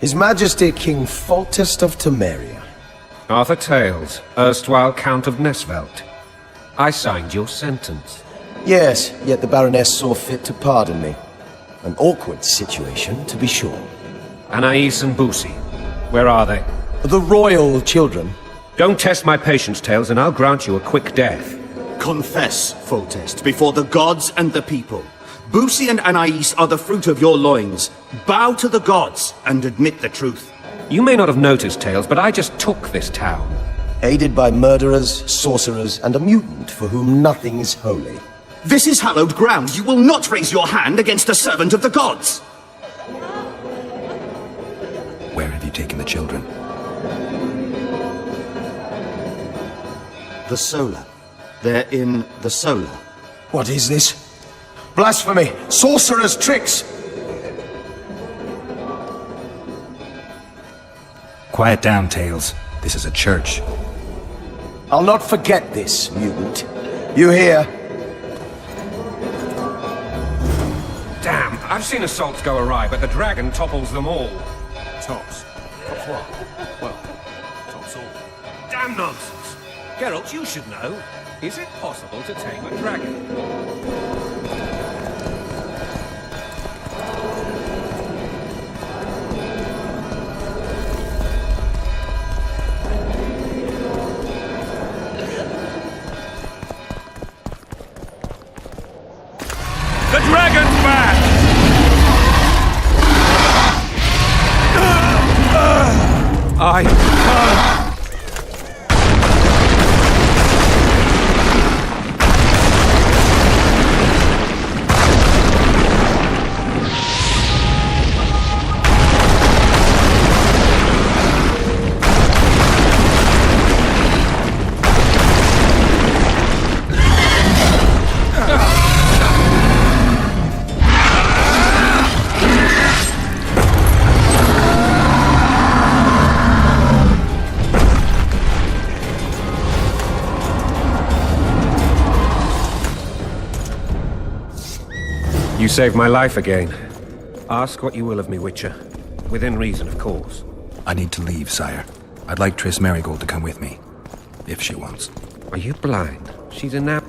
His Majesty King Foltest of Temeria. Arthur Tales, erstwhile Count of Nesvelt. I signed your sentence. Yes, yet the Baroness saw fit to pardon me. An awkward situation, to be sure. Anais and Busi, where are they? The royal children. Don't test my patience, Tales, and I'll grant you a quick death. Confess, Foltest, before the gods and the people. Busi and Anais are the fruit of your loins. Bow to the gods and admit the truth. You may not have noticed, Tales, but I just took this town. Aided by murderers, sorcerers, and a mutant for whom nothing is holy. This is hallowed ground. You will not raise your hand against a servant of the gods. Where have you taken the children? The Solar. They're in the Solar. What is this? Blasphemy! Sorcerers' tricks! Quiet down, Tales. This is a church. I'll not forget this, mutant. You hear? Damn, I've seen assaults go awry, but the dragon topples them all. Tops? Tops what? Well, tops all. Damn nonsense! Geralt, you should know. Is it possible to tame a dragon? The dragon's back! You saved my life again. Ask what you will of me, Witcher. Within reason, of course. I need to leave, sire. I'd like Triss Merigold to come with me. If she wants. Are you blind? She's a nap.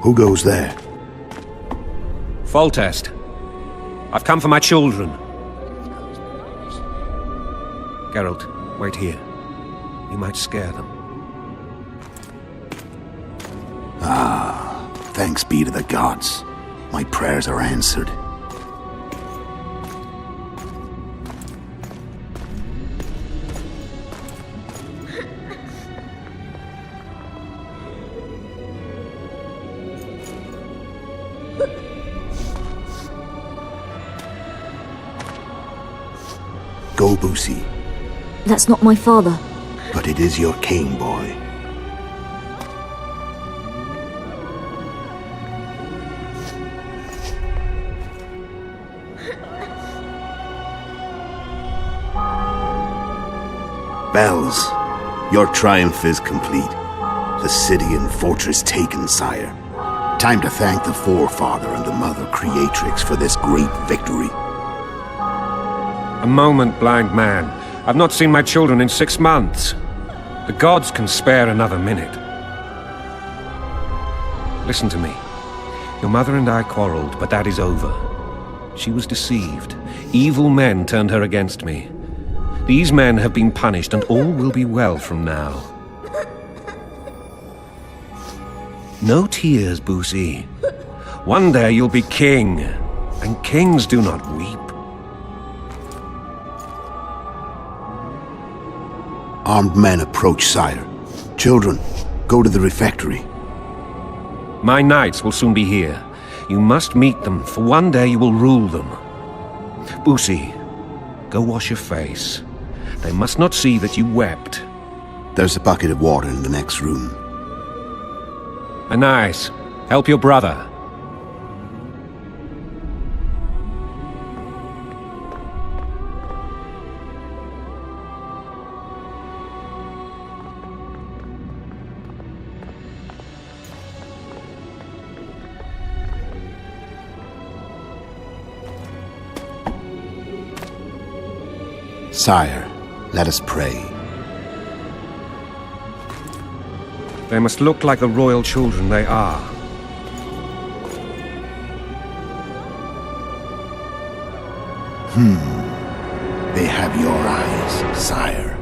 Who goes there? Foltest. I've come for my children. Geralt, wait here. You might scare them. Thanks be to the gods. My prayers are answered. Go, Busi. That's not my father. But it is your king, boy. Bells, your triumph is complete. The city and fortress taken, sire. Time to thank the forefather and the mother creatrix for this great victory. A moment, blind man. I've not seen my children in 6 months. The gods can spare another minute. Listen to me. Your mother and I quarreled, but that is over. She was deceived. Evil men turned her against me. These men have been punished, and all will be well from now. No tears, Busi. One day you'll be king, and kings do not weep. Armed men approach, sire. Children, go to the refectory. My knights will soon be here. You must meet them, for one day you will rule them. Busi, go wash your face. They must not see that you wept. There's a bucket of water in the next room. Anais, help your brother. Sire, let us pray. They must look like the royal children they are. They have your eyes, sire.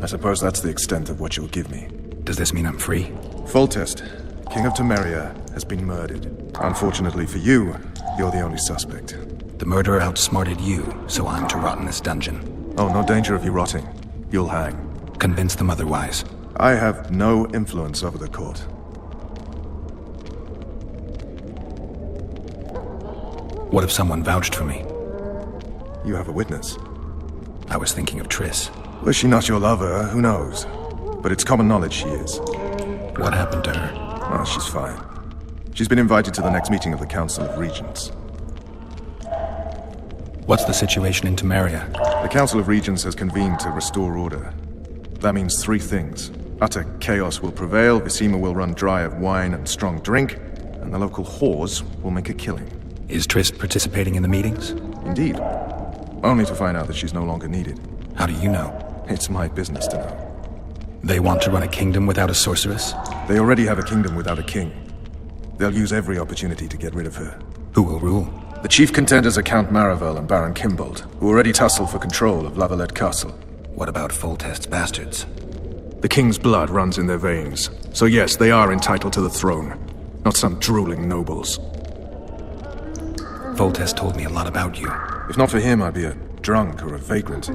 I suppose that's the extent of what you'll give me. Does this mean I'm free? Foltest, King of Temeria, has been murdered. Unfortunately for you, you're the only suspect. The murderer outsmarted you, so I'm to rot in this dungeon. Oh, no danger of you rotting. You'll hang. Convince them otherwise. I have no influence over the court. What if someone vouched for me? You have a witness. I was thinking of Triss. Was she not your lover? Who knows? But it's common knowledge she is. What happened to her? Oh, she's fine. She's been invited to the next meeting of the Council of Regents. What's the situation in Temeria? The Council of Regents has convened to restore order. That means three things. Utter chaos will prevail, Visima will run dry of wine and strong drink, and the local whores will make a killing. Is Triss participating in the meetings? Indeed. Only to find out that she's no longer needed. How do you know? It's my business to know. They want to run a kingdom without a sorceress? They already have a kingdom without a king. They'll use every opportunity to get rid of her. Who will rule? The chief contenders are Count Maravel and Baron Kimbold, who already tussle for control of Lavalette Castle. What about Foltest's bastards? The king's blood runs in their veins. So yes, they are entitled to the throne. Not some drooling nobles. Foltest told me a lot about you. If not for him, I'd be a drunk or a vagrant.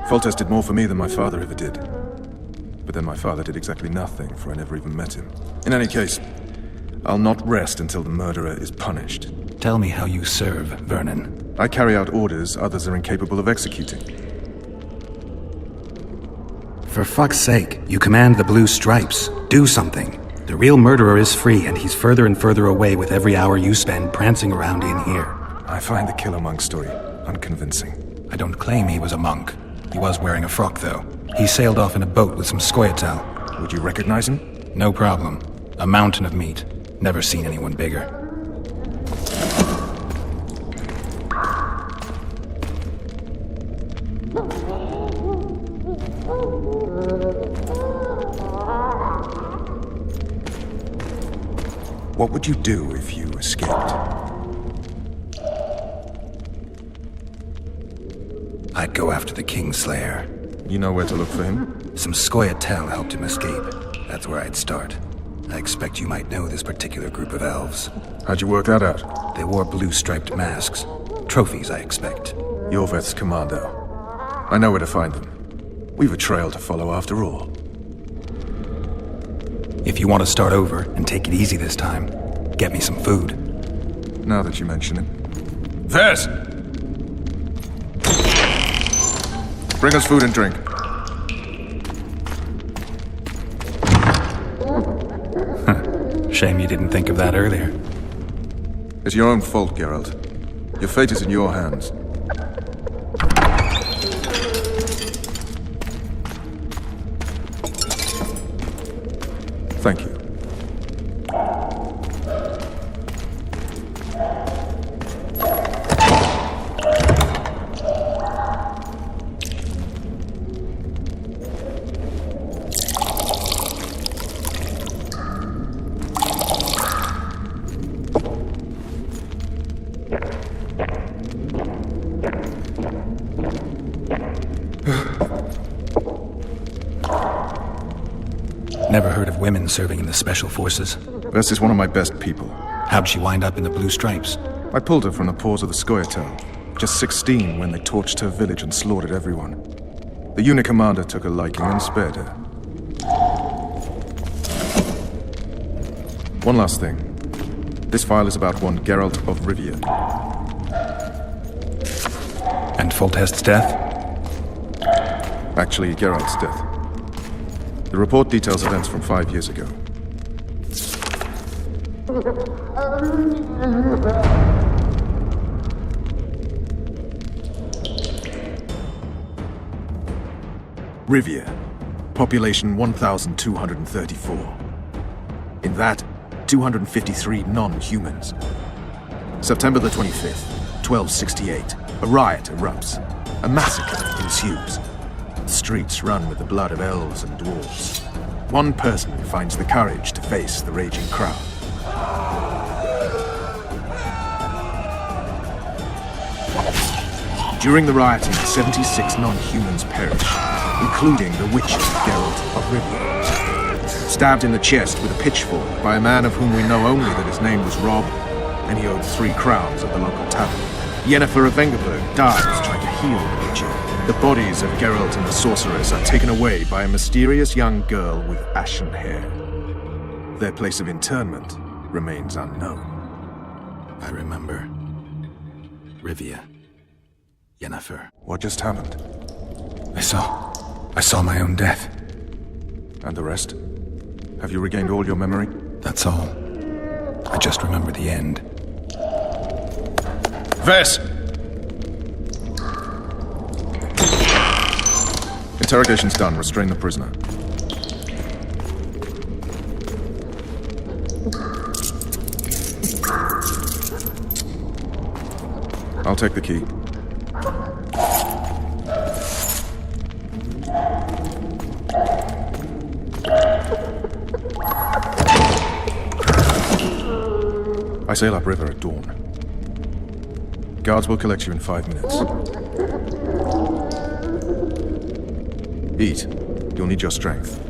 Foltest did more for me than my father ever did. But then my father did exactly nothing, for I never even met him. In any case, I'll not rest until the murderer is punished. Tell me how you serve, Vernon. I carry out orders others are incapable of executing. For fuck's sake, you command the Blue Stripes. Do something. The real murderer is free, and he's further and further away with every hour you spend prancing around in here. I find the Killer Monk story unconvincing. I don't claim he was a monk. He was wearing a frock, though. He sailed off in a boat with some Skoyatal. Would you recognize him? No problem. A mountain of meat. Never seen anyone bigger. What would you do if you escaped? I'd go after the Kingslayer. You know where to look for him? Some Scoia'tael helped him escape. That's where I'd start. I expect you might know this particular group of elves. How'd you work that out? They wore blue-striped masks. Trophies, I expect. Yorveth's commando. I know where to find them. We've a trail to follow after all. If you want to start over and take it easy this time, get me some food. Now that you mention it. Vez! Bring us food and drink. Shame you didn't think of that earlier. It's your own fault, Geralt. Your fate is in your hands. Thank you. Never heard of women serving in the Special Forces. Vess is one of my best people. How'd she wind up in the Blue Stripes? I pulled her from the paws of the Scoia'tael. Just 16 when they torched her village and slaughtered everyone. The unit commander took a liking and spared her. One last thing. This file is about one Geralt of Rivia. And Foltest's death? Actually, Geralt's death. The report details events from 5 years ago. Rivia. Population 1,234. In that, 253 non-humans. September the 25th, 1268. A riot erupts. A massacre ensues. The streets run with the blood of elves and dwarves. One person finds the courage to face the raging crowd. During the rioting, 76 non-humans perished, including the witcher Geralt of Rivia. Stabbed in the chest with a pitchfork by a man of whom we know only that his name was Rob, and he owed 3 crowns at the local tavern. Yennefer of Vengerberg dies trying to heal the witcher. The bodies of Geralt and the sorceress are taken away by a mysterious young girl with ashen hair. Their place of interment remains unknown. I remember. Rivia. Yennefer. What just happened? I saw my own death. And the rest? Have you regained all your memory? That's all. I just remember the end. Vess! Interrogation's done. Restrain the prisoner. I'll take the key. I sail upriver at dawn. Guards will collect you in 5 minutes. Eat. You'll need your strength.